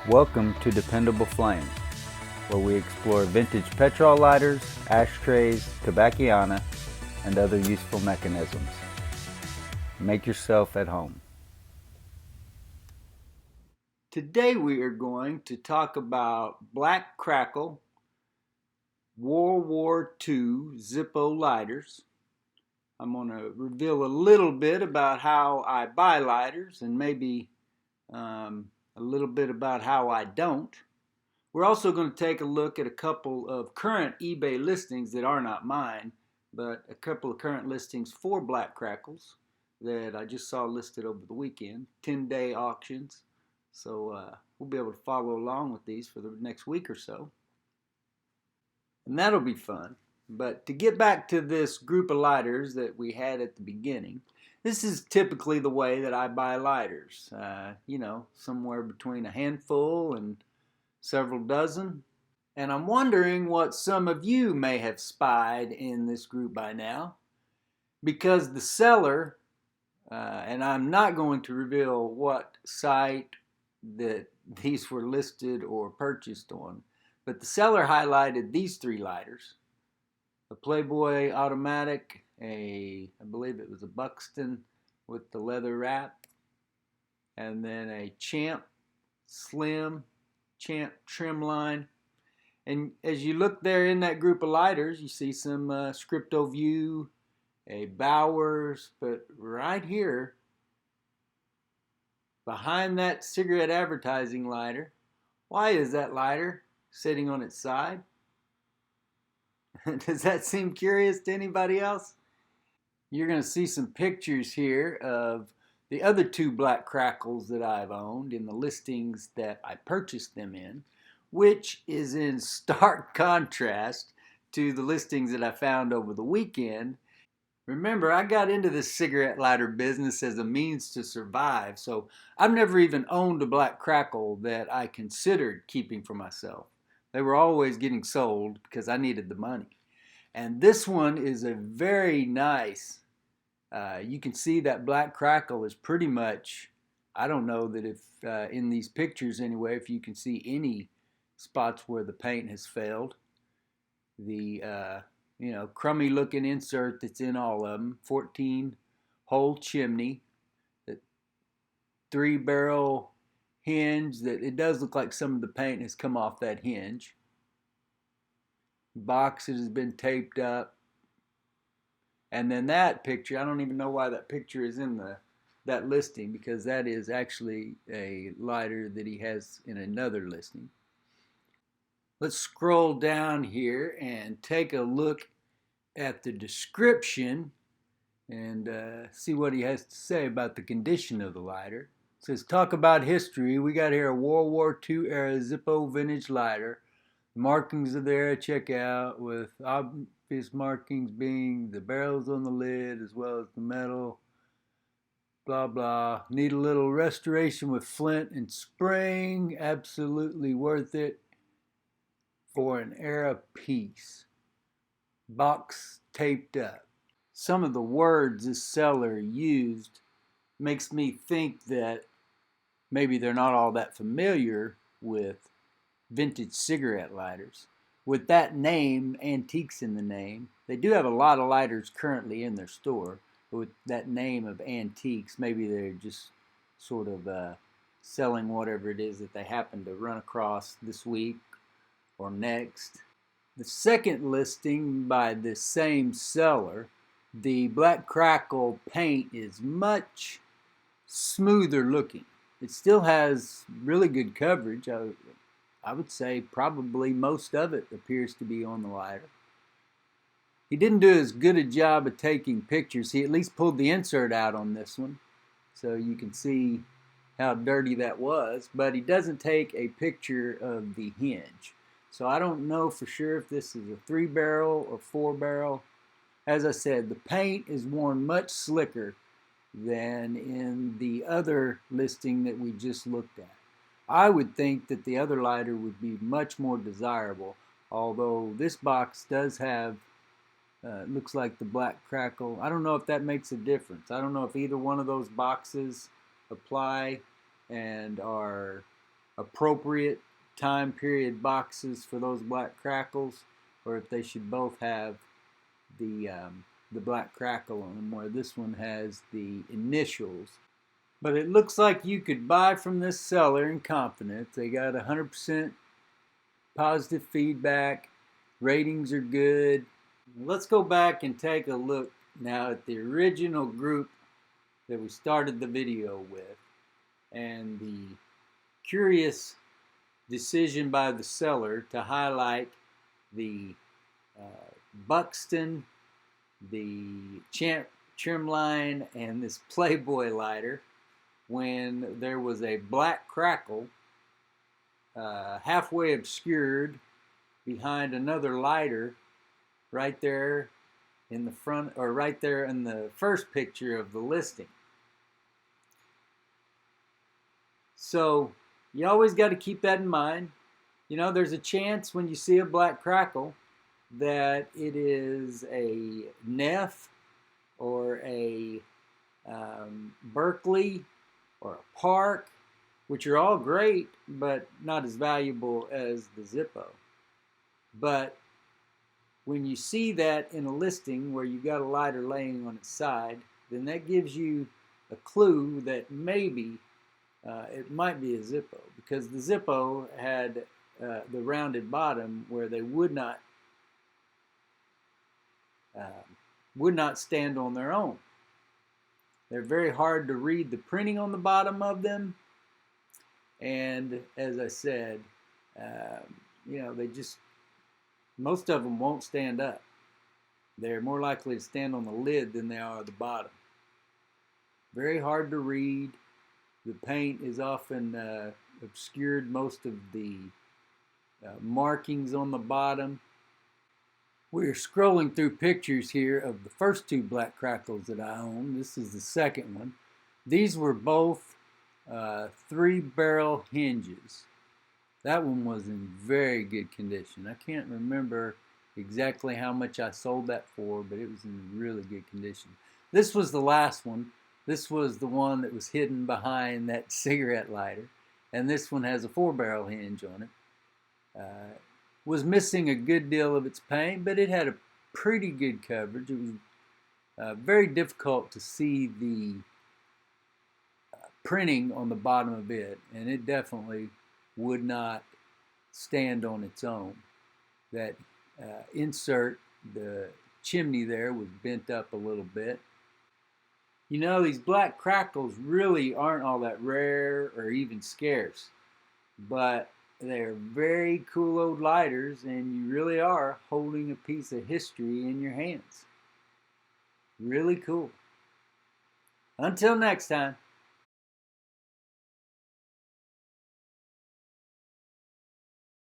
Welcome to Dependable Flame, where we explore vintage petrol lighters, ashtrays, tobacciana, and other useful mechanisms. Make yourself at home. Today we are going to talk about Black Crackle World War II Zippo lighters. I'm going to reveal a little bit about how I buy lighters and maybe a little bit about how I don't. We're also going to take a look at a couple of current eBay listings that are not mine, but a couple of current listings for Black Crackles that I just saw listed over the weekend, 10-day auctions. So we'll be able to follow along with these for the next week or so. And that'll be fun. But to get back to this group of lighters that we had at the beginning, this is typically the way that I buy lighters. Somewhere between a handful and several dozen. And I'm wondering what some of you may have spied in this group by now, because the seller, and I'm not going to reveal what site that these were listed or purchased on, but the seller highlighted these three lighters: a Playboy automatic, I believe it was a Buxton with the leather wrap, and then a Champ Slim, Champ Trimline. And as you look there in that group of lighters, you see some Scripto View, a Bowers, but right here, behind that cigarette advertising lighter, why is that lighter sitting on its side? Does that seem curious to anybody else? You're going to see some pictures here of the other two Black Crackles that I've owned in the listings that I purchased them in, which is in stark contrast to the listings that I found over the weekend. Remember, I got into this cigarette lighter business as a means to survive, so I've never even owned a Black Crackle that I considered keeping for myself. They were always getting sold because I needed the money. And this one is a very nice, you can see that Black Crackle is pretty much, I don't know that if in these pictures anyway, if you can see any spots where the paint has failed. The crummy looking insert that's in all of them, 14 hole chimney, the 3-barrel hinge that it does look like some of the paint has come off that hinge. Box that has been taped up. And then that picture, I don't even know why that picture is in that listing, because that is actually a lighter that he has in another listing. Let's scroll down here and take a look at the description and see what he has to say about the condition of the lighter. It says, talk about history. We got here a World War II era Zippo vintage lighter. The markings are there, check out, with obvious markings being the barrels on the lid as well as the metal. Blah, blah. Need a little restoration with flint and spring. Absolutely worth it for an era piece. Box taped up. Some of the words this seller used makes me think that maybe they're not all that familiar with vintage cigarette lighters. With that name, Antiques in the name, they do have a lot of lighters currently in their store, but with that name of Antiques, maybe they're just sort of selling whatever it is that they happen to run across this week or next. The second listing by the same seller, the Black Crackle paint is much smoother looking. It still has really good coverage. I would say probably most of it appears to be on the lighter. He didn't do as good a job of taking pictures. He at least pulled the insert out on this one, so you can see how dirty that was, but he doesn't take a picture of the hinge. So I don't know for sure if this is a 3-barrel or 4-barrel. As I said, the paint is worn much slicker than in the other listing that we just looked at. I would think that the other lighter would be much more desirable, although this box does have, looks like the Black Crackle. I don't know if that makes a difference. I don't know if either one of those boxes apply and are appropriate time period boxes for those black crackles, or if they should both have the black crackle on them, where this one has the initials. But it looks like you could buy from this seller in confidence. They got 100% positive feedback. Ratings are good. Let's go back and take a look now at the original group that we started the video with, and the curious decision by the seller to highlight the Buxton, the Champ Trimline, and this Playboy lighter, when there was a black crackle halfway obscured behind another lighter right there in the front, or right there in the first picture of the listing. So you always got to keep that in mind. You know, there's a chance when you see a black crackle that it is a Neff or a Berkeley or a Park, which are all great, but not as valuable as the Zippo. But when you see that in a listing where you got a lighter laying on its side, then that gives you a clue that maybe it might be a Zippo, because the Zippo had the rounded bottom where they would not stand on their own. They're very hard to read the printing on the bottom of them, and as I said, you know, most of them won't stand up. They're more likely to stand on the lid than they are the bottom. Very hard to read. The paint is often obscured most of the markings on the bottom. We're scrolling through pictures here of the first two black crackles that I own. This is the second one. These were both 3-barrel hinges. That one was in very good condition. I can't remember exactly how much I sold that for, but it was in really good condition. This was the last one. This was the one that was hidden behind that cigarette lighter. And this one has a 4-barrel hinge on it. Was missing a good deal of its paint, but it had a pretty good coverage. It was very difficult to see the printing on the bottom of it, and it definitely would not stand on its own. That insert, the chimney there, was bent up a little bit. You know, these black crackles really aren't all that rare or even scarce, but they're very cool old lighters, and you really are holding a piece of history in your hands. Really cool. Until next time.